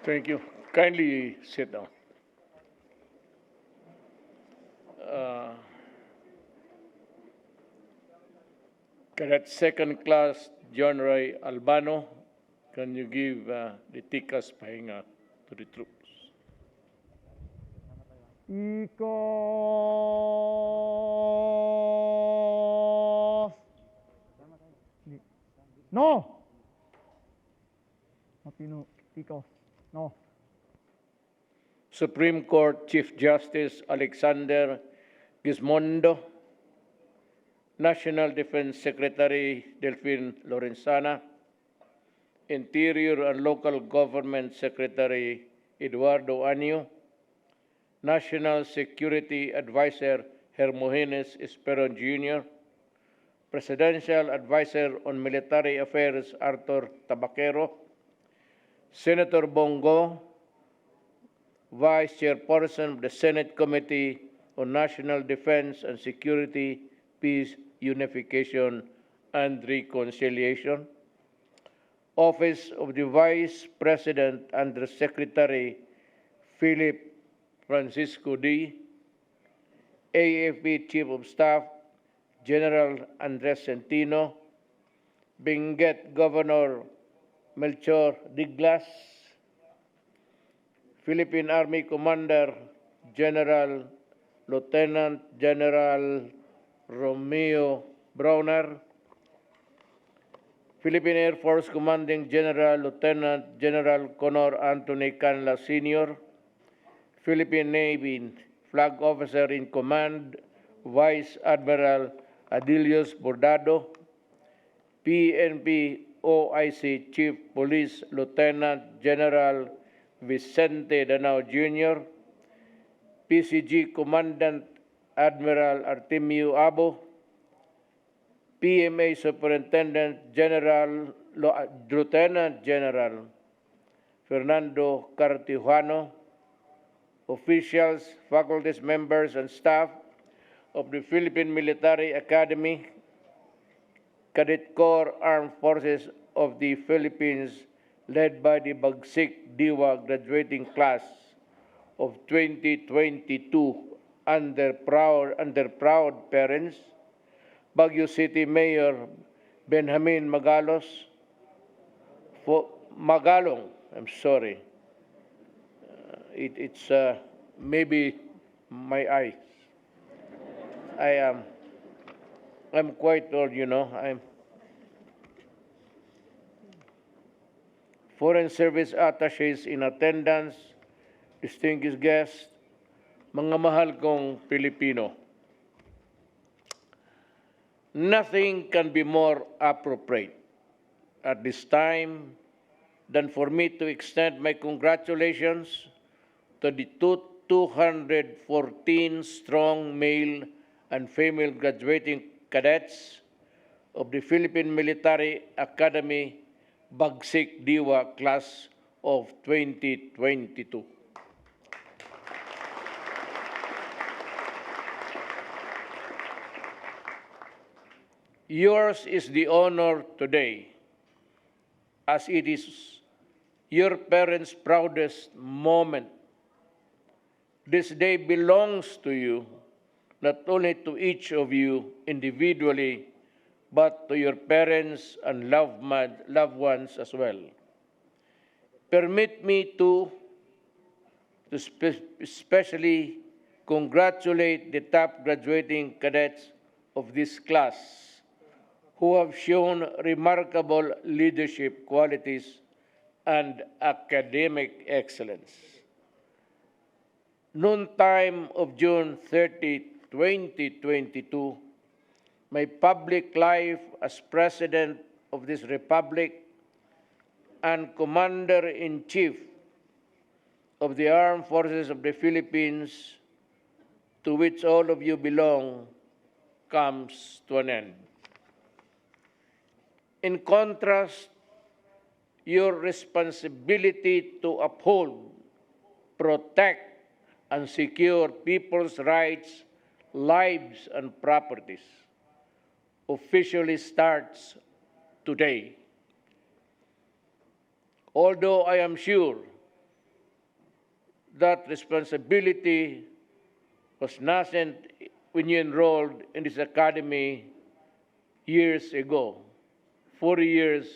Thank you. Kindly sit down. Cadet Second Class John Ray Albano, can you give the tikas pahinga to the troops? Iko. No. Matino. Iko. No. Supreme Court Chief Justice Alexander Gizmondo, National Defense Secretary Delphine Lorenzana, Interior and Local Government Secretary Eduardo Anio, National Security Advisor Hermogenes Esperon Jr., Presidential Advisor on Military Affairs Arthur Tabaquero, Senator Bongo, Vice Chairperson of the Senate Committee on National Defense and Security, Peace, Unification, and Reconciliation, Office of the Vice President Under Secretary Philip Francisco D., AFP Chief of Staff General Andres Centino, Benguet Governor Melchor Diglas, Philippine Army Commander General Lieutenant General Romeo Browner, Philippine Air Force Commanding General Lieutenant General Conor Anthony Canla Sr., Philippine Navy Flag Officer in Command Vice Admiral Adilius Bordado, PNP OIC Chief Police Lieutenant General Vicente Danao Jr., PCG Commandant Admiral Artemio Abo, PMA Superintendent General Lieutenant General Fernando Cartijano, officials, faculties, members, and staff of the Philippine Military Academy, Cadet Corps Armed Forces of the Philippines, led by the Bagsik Diwa graduating class of 2022 under proud parents, Baguio City Mayor Benjamin Magalong, I'm sorry. It's maybe my eyes. I'm quite old, you know. I'm Foreign Service Attaches in attendance, distinguished guests, mga mahal kong Pilipino. Nothing can be more appropriate at this time than for me to extend my congratulations to the 214 strong male and female graduating cadets of the Philippine Military Academy Bagsik Diwa class of 2022. Yours is the honor today, as it is your parents' proudest moment. This day belongs to you, not only to each of you individually, but to your parents and loved ones as well. Permit me to especially congratulate the top graduating cadets of this class, who have shown remarkable leadership qualities and academic excellence. Noontime of June 30, 2022, my public life as President of this Republic and Commander-in-Chief of the Armed Forces of the Philippines, to which all of you belong, comes to an end. In contrast, your responsibility to uphold, protect, and secure people's rights, lives, and properties officially starts today. Although I am sure that responsibility was nascent when you enrolled in this academy years ago, 4 years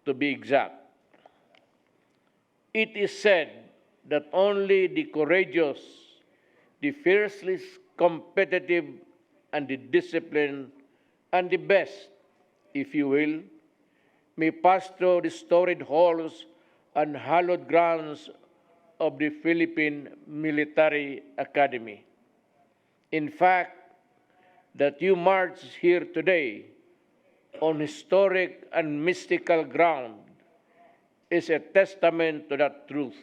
to be exact. It is said that only the courageous, the fiercely competitive, and the disciplined, and the best, if you will, may pass through the storied halls and hallowed grounds of the Philippine Military Academy. In fact, that you march here today on historic and mystical ground is a testament to that truth.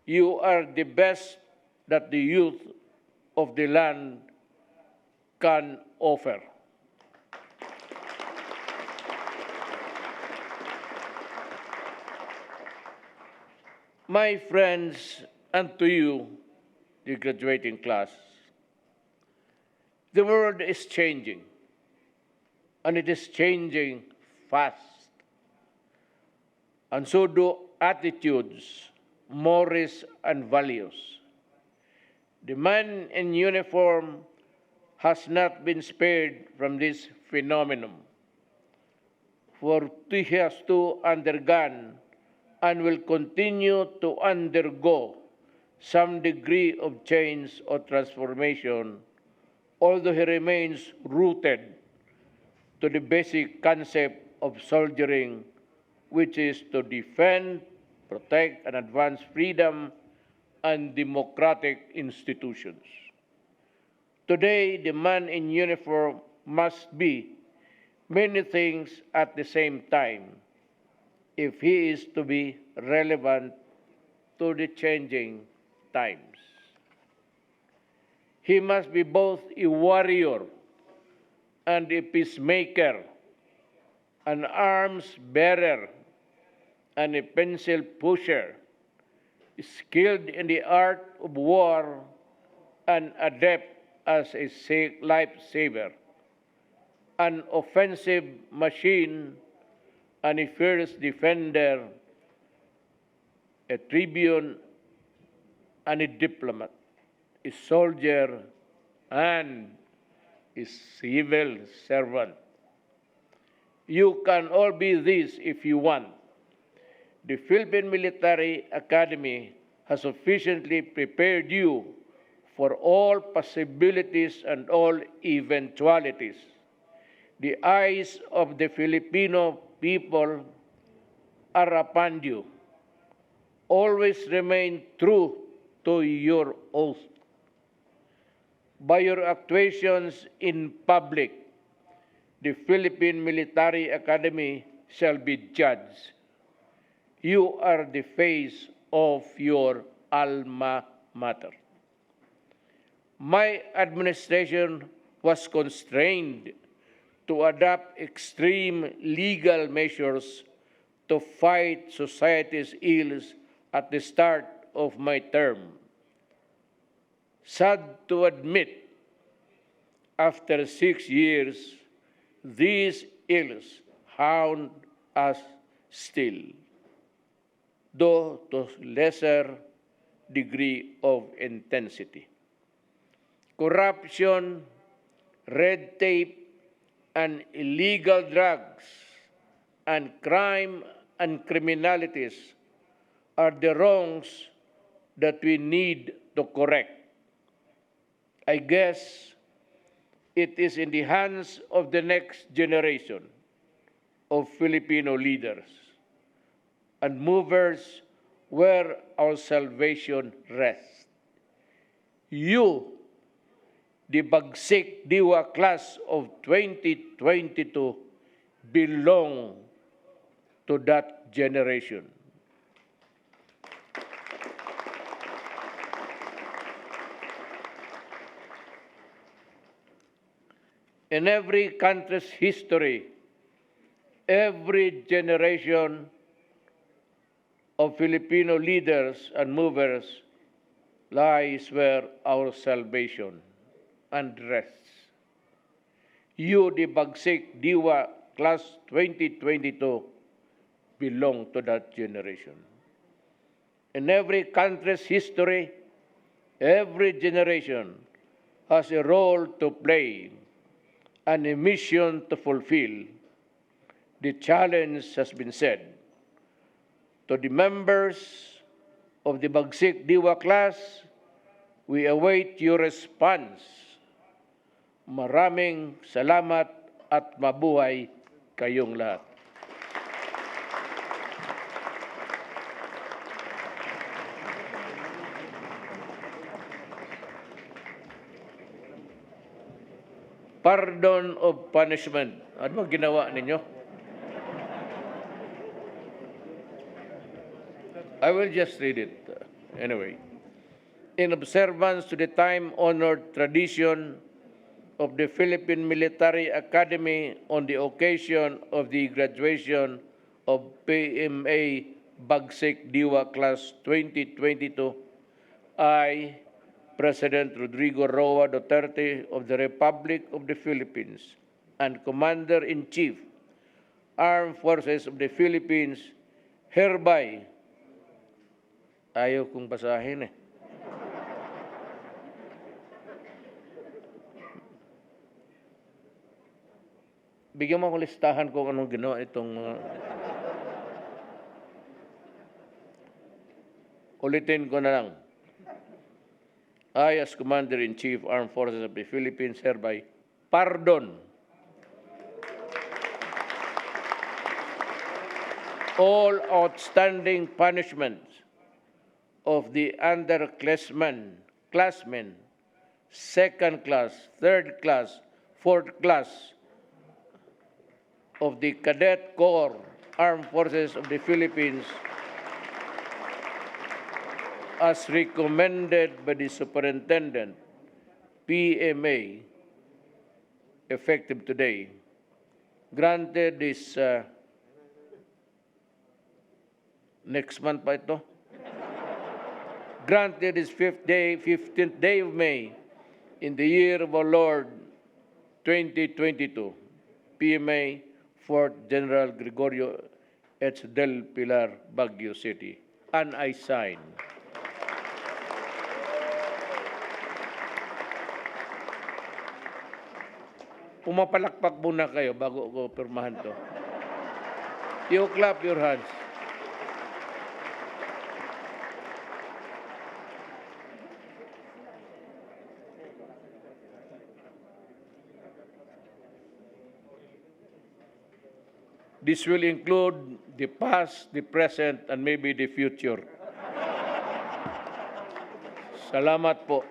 You are the best that the youth of the land can offer. My friends, and to you, the graduating class, the world is changing, and it is changing fast. And so do attitudes, mores, and values. The man in uniform has not been spared from this phenomenon, for he has to undergone and will continue to undergo some degree of change or transformation, although he remains rooted to the basic concept of soldiering, which is to defend, protect, and advance freedom and democratic institutions. Today, the man in uniform must be many things at the same time if he is to be relevant to the changing times. He must be both a warrior and a peacemaker, an arms bearer and a pencil pusher, skilled in the art of war and adept as a lifesaver, an offensive machine and a fierce defender, a tribune and a diplomat, a soldier and a civil servant. You can all be this if you want. The Philippine Military Academy has sufficiently prepared you for all possibilities and all eventualities. The eyes of the Filipino people are upon you. Always remain true to your oath. By your actuations in public, the Philippine Military Academy shall be judged. You are the face of your alma mater. My administration was constrained to adopt extreme legal measures to fight society's ills at the start of my term. Sad to admit, after 6 years, these ills haunt us still, though to lesser degree of intensity. Corruption, red tape, and illegal drugs, and crime and criminalities are the wrongs that we need to correct. I guess it is in the hands of the next generation of Filipino leaders and movers where our salvation rests. You, the Bagsik Diwa class of 2022, belong to that generation. In every country's history, every generation of Filipino leaders and movers lies where our salvation and rests. You, the Bagsik Diwa Class 2022, belong to that generation. In every country's history, every generation has a role to play and a mission to fulfill. The challenge has been said. To the members of the Bagsik Diwa class, we await your response. Maraming salamat at mabuhay kayong lahat. Pardon of punishment. Ano ba ginawa ninyo? I will just read it anyway. In observance to the time-honored tradition of the Philippine Military Academy on the occasion of the graduation of PMA Bagsik Diwa Class 2022, I, President Rodrigo Roa Duterte of the Republic of the Philippines and Commander-in-Chief, Armed Forces of the Philippines, hereby, ayaw kong basahin eh. Bigyan mo akong listahan kung anong ginawa itong mga... Ulitin ko na lang. I, as Commander-in-Chief, Armed Forces of the Philippines, hereby pardon all outstanding punishments of the underclassmen, second class, third class, fourth class of the Cadet Corps, Armed Forces of the Philippines, as recommended by the Superintendent, PMA, effective today. Granted this next month pa ito. Granted this 15th day of May in the year of our Lord 2022, PMA, Fort General Gregorio H. del Pilar, Baguio City. And I sign. Pumapalakpak muna kayo bago ko pirmahan to. You clap your hands. This will include the past, the present, and maybe the future. Salamat po.